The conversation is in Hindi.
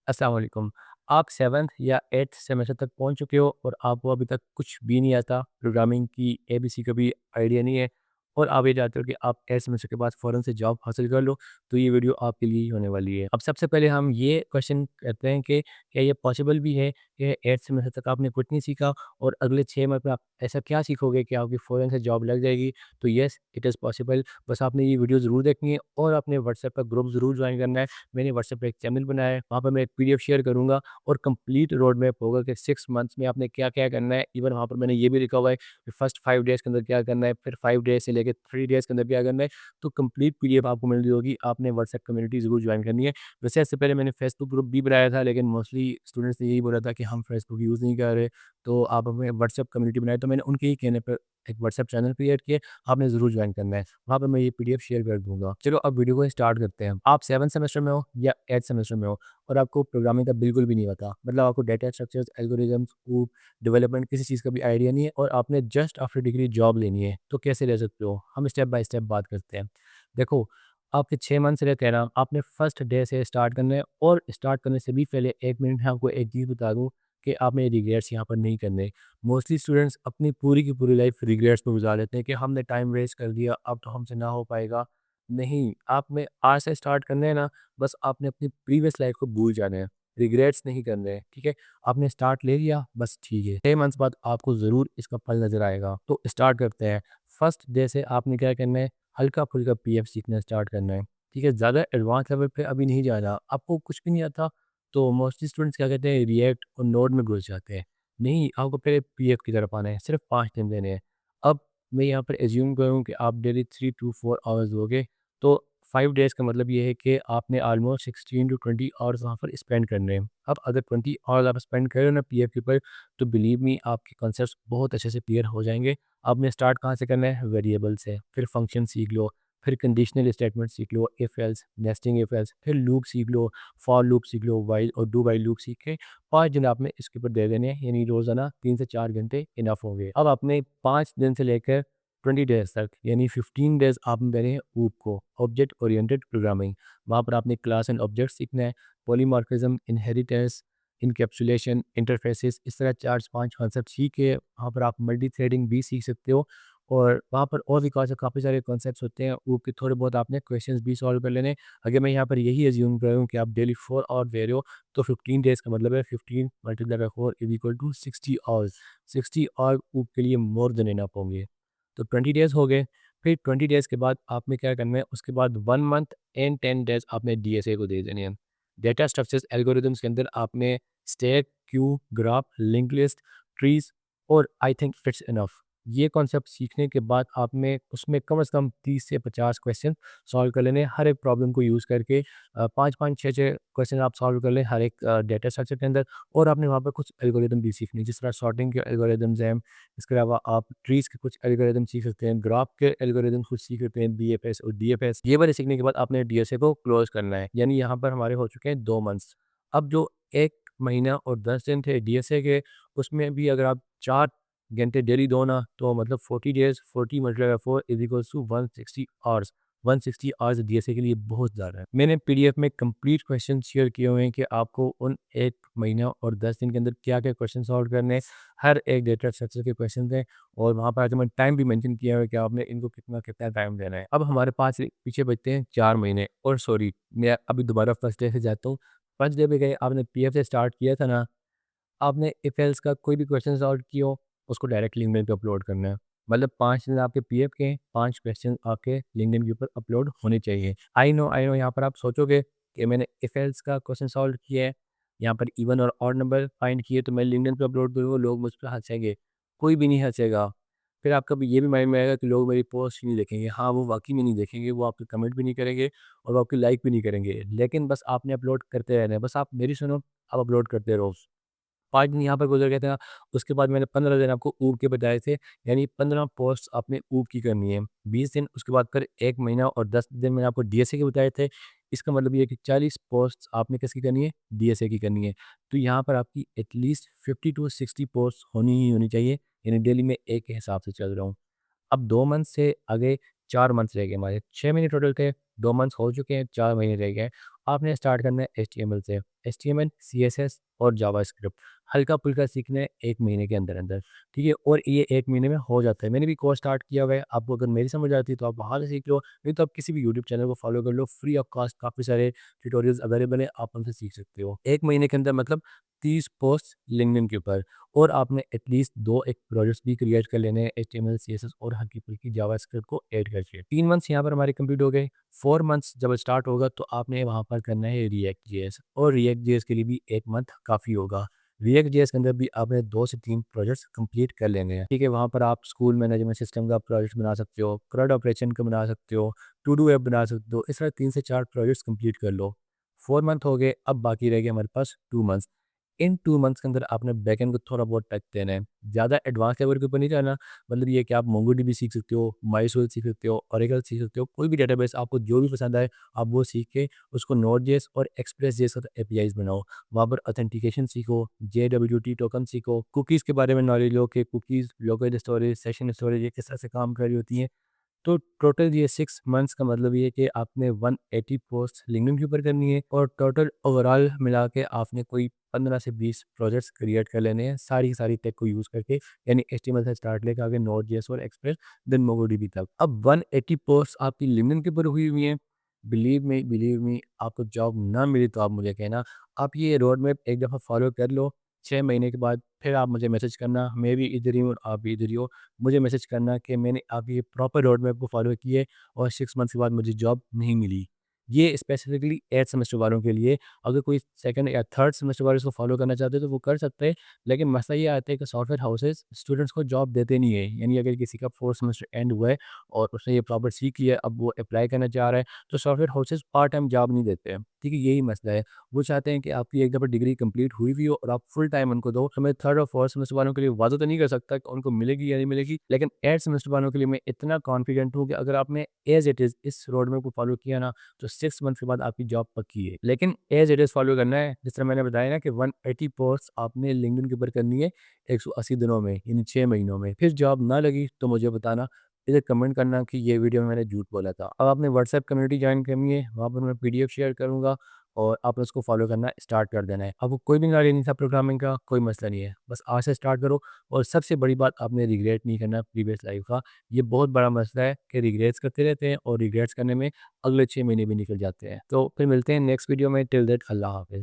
अस्सलाम वालेकुम। आप 7th या 8th सेमेस्टर तक पहुँच चुके हो और आपको अभी तक कुछ भी नहीं आता, प्रोग्रामिंग की एबीसी का भी आइडिया नहीं है और आप ये चाहते हो कि आप 8th सेमेस्टर के बाद फ़ौरन से जॉब हासिल कर लो, तो ये वीडियो आपके लिए ही होने वाली है। अब सबसे पहले हम ये क्वेश्चन करते हैं कि क्या ये पॉसिबल भी है कि 8th सेमेस्टर तक आपने कुछ नहीं सीखा और अगले 6 मंथ में आप ऐसा क्या सीखोगे कि आपकी फ़ौरन से जॉब लग जाएगी? तो येस, इट इज़ पॉसिबल। बस आपने ये वीडियो ज़रूर देखनी है और अपने व्हाट्सएप का ग्रुप ज़रूर ज्वाइन करना है। मैंने व्हाट्सएप पे एक चैनल बनाया है, वहाँ पर मैं एक पीडीएफ शेयर करूँगा और कंप्लीट रोड मैप होगा कि 6 मंथ्स में आपने क्या-क्या करना है। इवन वहाँ पर मैंने ये भी लिखा हुआ है कि फर्स्ट 5 डेज़ के अंदर क्या करना है, फिर 5 डेज़ से लेके 3 डेज़ के अंदर क्या करना है। तो कंप्लीट पीडीएफ आपको मिल रही होगी, आपने व्हाट्सएप कम्युनिटी ज़रूर ज्वाइन करनी है। वैसे इससे पहले मैंने फेसबुक ग्रुप भी बनाया था, लेकिन मोस्टली स्टूडेंट्स ने यही बोला था कि हम फेसबुक यूज़ नहीं कर रहे, तो आप हमें व्हाट्सएप कम्युनिटी बनाए, तो मैंने उनके ही कहने पर एक व्हाट्सएप चैनल क्रिएट किए, आपने ज़रूर ज्वाइन करना है। वहाँ पे मैं ये पीडीएफ शेयर कर दूँगा। चलो अब वीडियो को स्टार्ट करते हैं। आप 7th सेमेस्टर में हो या 8th सेमेस्टर में हो और आपको प्रोग्रामिंग का बिल्कुल भी नहीं पता, मतलब आपको डेटा स्ट्रक्चर्स, एल्गोरिदम्स, कूब, डेवलपमेंट किसी चीज़ का भी आइडिया नहीं है और आपने जस्ट आफ्टर डिग्री जॉब लेनी है, तो कैसे ले सकते हो? हम स्टेप बाय स्टेप बात करते हैं। देखो, आपके 6 मंथ्स रहते हैं ना, आपने फर्स्ट डे से स्टार्ट करना है और स्टार्ट करने से भी पहले 1 मिनट में आपको एक चीज़ बता दूँ कि आपने रिग्रेट्स यहाँ पर नहीं करने। मोस्टली स्टूडेंट्स अपनी पूरी की पूरी लाइफ रिग्रेट्स में गुजार लेते हैं कि हमने टाइम वेस्ट कर दिया, अब तो हमसे ना हो पाएगा। नहीं, आप में आज से स्टार्ट करना है ना, बस आपने अपनी प्रीवियस लाइफ को भूल जाना है, रिग्रेट्स नहीं करने हैं, ठीक है? आपने स्टार्ट ले लिया, बस ठीक है। 6 मंथ्स बाद आपको ज़रूर इसका फल नज़र आएगा। तो स्टार्ट करते हैं। फर्स्ट डे से आपने क्या करना है, हल्का-फुल्का पीएफ सीखना स्टार्ट करना है, ठीक है? ज़्यादा एडवांस लेवल पे अभी नहीं जाना। आपको कुछ भी नहीं आता, तो मोस्टली स्टूडेंट्स क्या कहते हैं, रिएक्ट और नोड में घुस जाते हैं। नहीं, आपको पहले पीएफ की तरफ आना है, सिर्फ 5 दिन देने हैं। अब मैं यहाँ पर एज़्यूम करूँ कि आप डेली 3 टू 4 आवर्स दोगे, तो 5 डेज़ का मतलब ये है कि आपने ऑलमोस्ट 16 टू 20 आवर्स वहाँ पर स्पेंड करने हैं। अब अगर 20 आवर्स आप स्पेंड कर रहे हो ना पीएफ के ऊपर, तो बिलीव मी आपके कॉन्सेप्ट्स बहुत अच्छे से क्लियर हो जाएँगे। आपने स्टार्ट कहाँ से करना है? वेरिएबल से, फिर फंक्शन सीख लो, फिर कंडीशनल स्टेटमेंट सीख लो, if else, nesting if else, फिर लूप सीख लो, फॉर लूप सीख लो, व्हाइल और डू व्हाइल लूप सीख के 5 दिन आपने इसके ऊपर दे देने हैं, यानी रोज़ाना 3 से 4 घंटे इनफ होंगे। अब आपने 5 दिन से लेकर 20 डेज़ तक, यानी 15 डेज़ आपने देने हैं ऊप को, ऑब्जेक्ट ओरिएंटेड प्रोग्रामिंग। वहाँ पर आपने क्लास एंड ऑब्जेक्ट सीखना है, पॉलीमॉर्फिज्म, इनहेरिटेंस, इनकैप्सुलेशन, इंटरफेसेस, इस तरह 4-5 कॉन्सेप्ट सीख के वहाँ पर आप मल्टी थ्रेडिंग भी सीख सकते हो और वहाँ पर और भी काफ़ी सारे कॉन्सेप्ट्स होते हैं, ऊप के थोड़े बहुत आपने क्वेश्चंस भी सॉल्व कर लेने हैं। अगर मैं यहाँ पर यही अज़्यूम कर रहा हूँ कि आप डेली 4 आवर दे रहे हो, तो 15 डेज़ का मतलब है 15 multiply by 4 is equal to 60 hours. 60 hour ऊप के लिए मोर देन इनफ होंगे। तो 20 डेज़ हो गए, फिर 20 डेज़ के बाद आपने क्या करना है, उसके बाद 1 मंथ एंड 10 डेज़ आपने डीएसए को दे देने हैं। डेटा स्ट्रक्चर्स एल्गोरिदम्स के अंदर आपने stack, Q, graph, linked list, trees और आई थिंक इट्स इनफ, ये कॉन्सेप्ट सीखने के बाद आपने उसमें कम से कम 30 से 50 क्वेश्चन सॉल्व कर लेने हैं, हर एक प्रॉब्लम को यूज़ करके 5-5, 6-6 क्वेश्चन आप सॉल्व कर लें हर एक डेटा स्ट्रक्चर के अंदर और आपने वहाँ पर कुछ एल्गोरिदम भी सीखनी है, जिस तरह सॉर्टिंग के एल्गोरिदम्स हैं। इसके अलावा आप ट्रीज़ के कुछ एल्गोरिदम सीख सकते हैं, ग्राफ के एल्गोरिदम कुछ सीख सकते हैं, बीएफएस और डीएफएस। ये वाले सीखने के बाद आपने डीएसए को क्लोज़ करना है, यानी यहाँ पर हमारे हो चुके हैं 2 मंथ्स। अब जो 1 महीना और 10 दिन थे डीएसए के, उसमें भी अगर आप 4 घंटे डेली दो ना, तो मतलब 40 days, 40 multiply by 4 is equals to 160 hours. 160 hours DSA के लिए बहुत ज़्यादा है। मैंने पीडीएफ में कंप्लीट क्वेश्चन शेयर किए हुए हैं कि आपको उन 1 महीना और 10 दिन के अंदर क्या-क्या क्वेश्चन सॉल्व करने हैं। हर एक डेटा स्ट्रक्चर के क्वेश्चन हैं और वहाँ पर आज मैंने टाइम भी मेंशन किया हुआ है कि आपने इनको कितना-कितना टाइम देना है। अब हमारे पास पीछे बचते हैं 4 महीने और सॉरी, मैं अभी दोबारा फर्स्ट डे से जाता हूँ। फर्स्ट डे पे गए, आपने पीएफ से स्टार्ट किया था ना, आपने इफ एल्स का कोई भी क्वेश्चन सॉल्व किया हो, उसको डायरेक्ट लिंक्डइन पे अपलोड करना है। मतलब 5 दिन आपके पीएफ के 5 क्वेश्चन आपके लिंक्डइन के ऊपर अपलोड होने चाहिए। आई नो यहाँ पर आप सोचोगे कि मैंने इफ एल्स का क्वेश्चन सॉल्व किया है, यहाँ पर इवन और ऑड नंबर फाइंड किए तो मैं लिंक्डइन पे अपलोड करूँगा, लोग मुझ पे हँसेंगे। कोई भी नहीं हँसेगा। फिर आपका भी ये भी माइंड में आएगा कि लोग मेरी पोस्ट ही नहीं देखेंगे। हाँ, वो वाक़ई में नहीं देखेंगे, वो आपके कमेंट भी नहीं करेंगे और वो आपकी लाइक भी नहीं करेंगे। लेकिन बस आपने अपलोड करते रहना है। बस आप मेरी सुनो, आप अपलोड करते रहो। 5 दिन यहाँ पर गुज़र गए थे ना, उसके बाद मैंने 15 दिन आपको ऊब के बताए थे, यानी 15 पोस्ट्स आपने ऊब की करनी है। 20 दिन, उसके बाद फिर 1 महीना और 10 दिन मैंने आपको डीएसए के बताए थे। इसका मतलब ये है कि 40 पोस्ट्स आपने किसकी करनी है? डीएसए की करनी है। तो यहाँ पर आपकी एटलीस्ट 50 टू 60 पोस्ट्स होनी ही होनी चाहिए, यानी डेली मैं एक के हिसाब से चल रहा हूँ। अब 2 मंथ से आगे 4 मंथ्स रह गए हमारे, 6 महीने टोटल थे। 2 मंथ्स हो चुके हैं, 4 महीने रह गए हैं। आपने स्टार्ट करना है एचटीएमएल से। एचटीएमएल, सीएसएस और जावास्क्रिप्ट हल्का-फुल्का सीखना है 1 महीने के अंदर-अंदर, ठीक है? और ये 1 महीने में हो जाता है। मैंने भी कोर्स स्टार्ट किया हुआ है, आपको अगर मेरी समझ आती है तो आप वहाँ से सीख लो, नहीं तो आप किसी भी यूट्यूब चैनल को फॉलो कर लो, फ्री ऑफ कॉस्ट काफ़ी सारे ट्यूटोरियल्स अवेलेबल हैं, आप उनसे सीख सकते हो। 1 महीने के अंदर मतलब 30 पोस्ट लिंक्डइन के ऊपर, और आपने एटलीस्ट 2 एक प्रोजेक्ट्स भी क्रिएट कर लेने हैं एचटीएमएल, सीएसएस और हल्की-फुल्की जावास्क्रिप्ट को ऐड करके। 3 मंथ्स यहाँ पर हमारे कंप्लीट हो गए। 4 मंथ्स जब स्टार्ट होगा तो आपने वहाँ पर करना है रिएक्ट जेएस, और रिएक्ट जेएस के लिए भी 1 मंथ काफ़ी होगा। रिएक्ट जेएस के अंदर भी आपने 2 से 3 प्रोजेक्ट्स कंप्लीट कर लेने हैं, ठीक है? वहाँ पर आप स्कूल मैनेजमेंट सिस्टम का प्रोजेक्ट बना सकते हो, CRUD ऑपरेशन का बना सकते हो, टू डू ऐप बना सकते हो। इस तरह 3 से 4 प्रोजेक्ट्स कंप्लीट कर लो। 4 मंथ हो गए, अब बाकी रह गए हमारे पास 2 मंथ्स। इन 2 मंथ्स के अंदर आपने बैकएंड को थोड़ा बहुत टच देना है। ज़्यादा एडवांस लेवल के ऊपर नहीं जाना, मतलब ये कि आप मोंगोडीबी सीख सकते हो, माइस्क्ल सीख सकते हो, ओरेकल सीख सकते हो, कोई भी डेटाबेस आपको जो भी पसंद आए, आप वो सीख के उसको नोड.जेएस और एक्सप्रेस.जेएस का एपीआईज़ बनाओ। वहाँ पर ऑथेंटिकेशन सीखो, जेडब्ल्यूटी टोकन सीखो, कुकीज़ के बारे में नॉलेज लो कि cookies, local storage, session storage ये किस तरह से काम कर रही होती हैं। तो टोटल ये 6 मंथ्स का मतलब ये है कि आपने 180 पोस्ट लिंक्डइन के ऊपर करनी है, और टोटल ओवरऑल मिला के आपने कोई 15 से 20 प्रोजेक्ट्स क्रिएट कर लेने हैं सारी की सारी टेक को यूज़ करके, यानी एचटीएमएल से स्टार्ट लेकर आगे नोड जेएस और एक्सप्रेस देन मोंगोडीबी तक। अब 180 पोस्ट आपकी लिंक्डइन के ऊपर हुई हुई हैं। बिलीव मी आपको जॉब ना मिली तो आप मुझे कहना। आप ये रोड मैप एक दफ़ा फॉलो कर लो, 6 महीने के बाद फिर आप मुझे मैसेज करना, मैं भी इधर ही हूँ और आप भी इधर ही हो। मुझे मैसेज करना कि मैंने आपकी ये प्रॉपर रोड मैप को फॉलो किया है और 6 मंथ्स के बाद मुझे जॉब नहीं मिली। ये स्पेसिफिकली 8th सेमेस्टर वालों के लिए, अगर कोई 2nd या 3rd सेमेस्टर वाले इसको फॉलो करना चाहते हैं तो वो कर सकते हैं। लेकिन मसला ये आता है कि सॉफ्टवेयर हाउसेस स्टूडेंट्स को जॉब देते नहीं है। यानी अगर किसी का 4th सेमेस्टर एंड हुआ है और उसने ये प्रॉपर सीख लिया है, अब वो अप्लाई करना चाह रहा है, तो software houses part time job नहीं देते हैं। ठीक है, यही मसला है। वो चाहते हैं कि आपकी एक दफ़ा डिग्री कंप्लीट हुई भी हो और आप फुल टाइम उनको दो। तो मैं 3rd और 4th सेमेस्टर वालों के लिए वादा तो नहीं कर सकता कि उनको मिलेगी या नहीं मिलेगी, लेकिन 8th सेमेस्टर वालों के लिए मैं इतना कॉन्फिडेंट हूँ कि अगर आपने एज़ इट इज़ इस रोड मैप को फॉलो किया ना, तो 6 मंथ के बाद आपकी जॉब पक्की है। लेकिन एज़ इट इज़ फॉलो करना है, जिस तरह मैंने बताया ना कि 180 पोस्ट्स आपने लिंक्डइन के ऊपर करनी है 180 दिनों में, यानी 6 महीनों में। फिर जॉब ना लगी तो मुझे बताना, इधर कमेंट करना कि ये वीडियो में मैंने झूठ बोला था। अब आपने व्हाट्सएप कम्युनिटी जॉइन करनी है, वहाँ पर मैं पीडीएफ शेयर करूँगा और आपने उसको फॉलो करना स्टार्ट कर देना है। आपको कोई भी नॉलेज नहीं था प्रोग्रामिंग का, कोई मसला नहीं है। बस आज से स्टार्ट करो, और सबसे बड़ी बात, आपने रिग्रेट नहीं करना प्रीवियस लाइफ का। ये बहुत बड़ा मसला है कि रिग्रेट्स करते रहते हैं और रिग्रेट्स करने में अगले 6 महीने भी निकल जाते हैं। तो फिर मिलते हैं नेक्स्ट वीडियो में, टिल दैट अल्लाह हाफ़िज़।